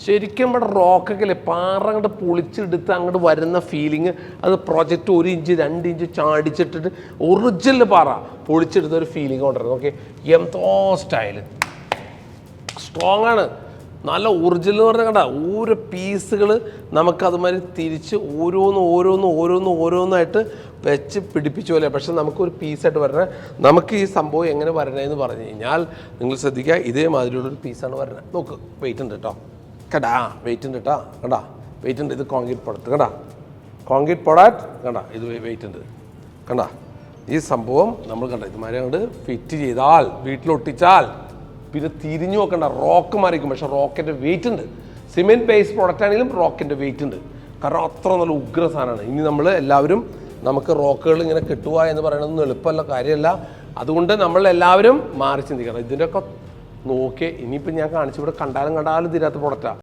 ശരിക്കും നമ്മുടെ റോക്കൊക്കെ അല്ലേ പാറ അങ്ങോട്ട് പൊളിച്ചെടുത്ത് അങ്ങോട്ട് വരുന്ന ഫീലിങ്, അത് പ്രൊജക്റ്റ് 1 ഇഞ്ച് 2 ഇഞ്ച് ചാടിച്ചിട്ടിട്ട് ഒറിജിനൽ പാറ പൊളിച്ചെടുത്ത ഒരു ഫീലിംഗ് കൊണ്ടുവരുന്നത്. ഓക്കെ, എന്തോ സ്റ്റൈല്, സ്ട്രോങ് ആണ്, നല്ല ഒറിജിനൽ എന്ന് പറഞ്ഞാൽ കണ്ട ഓരോ പീസുകൾ നമുക്കതുമാതിരി തിരിച്ച് ഓരോന്നായിട്ട് വെച്ച് പിടിപ്പിച്ചു പോലെ. പക്ഷെ നമുക്കൊരു പീസായിട്ട് വരണേ. നമുക്ക് ഈ സംഭവം എങ്ങനെ വരണേന്ന് പറഞ്ഞു കഴിഞ്ഞാൽ നിങ്ങൾ ശ്രദ്ധിക്കുക, ഇതേമാതിരിയുള്ളൊരു പീസാണ് വരണത്. നോക്ക്, വെയിറ്റ് ഉണ്ട് കേട്ടോ, കണ്ടാ വെയിറ്റ് ഉണ്ട് കേട്ടോ, കണ്ടാ വെയിറ്റ് ഉണ്ട്. ഇത് കോൺക്രീറ്റ് പ്രൊഡക്റ്റ് കണ്ടാ, കോൺക്രീറ്റ് പ്രൊഡക്റ്റ് കണ്ടാ, ഇത് വെയിറ്റ് ഉണ്ട് കണ്ടാ. ഈ സംഭവം നമ്മൾ കണ്ട ഇതുമാതിരി അങ്ങോട്ട് ഫിറ്റ് ചെയ്താൽ, വീട്ടിലൊട്ടിച്ചാൽ പിന്നെ തിരിഞ്ഞു നോക്കണ്ട, റോക്ക് മാറിക്കും. പക്ഷെ റോക്കിൻ്റെ വെയിറ്റ് ഉണ്ട്. സിമെൻറ്റ് ബേസ്ഡ് പ്രൊഡക്റ്റ് ആണെങ്കിലും റോക്കിൻ്റെ വെയിറ്റ് ഉണ്ട്. കാരണം അത്ര നല്ല ഉഗ്ര സാധനമാണ്. ഇനി നമ്മൾ എല്ലാവരും നമുക്ക് റോക്കുകൾ ഇങ്ങനെ കിട്ടുക എന്ന് പറയുന്നതൊന്നും എളുപ്പമല്ല കാര്യമല്ല. അതുകൊണ്ട് നമ്മൾ എല്ലാവരും മാറി ചിന്തിക്കണം. ഇതിൻ്റെയൊക്കെ നോക്കി ഇനിയിപ്പോൾ ഞാൻ കാണിച്ചു ഇവിടെ കണ്ടാലും തീരാത്ത പ്രൊഡക്റ്റാണ്.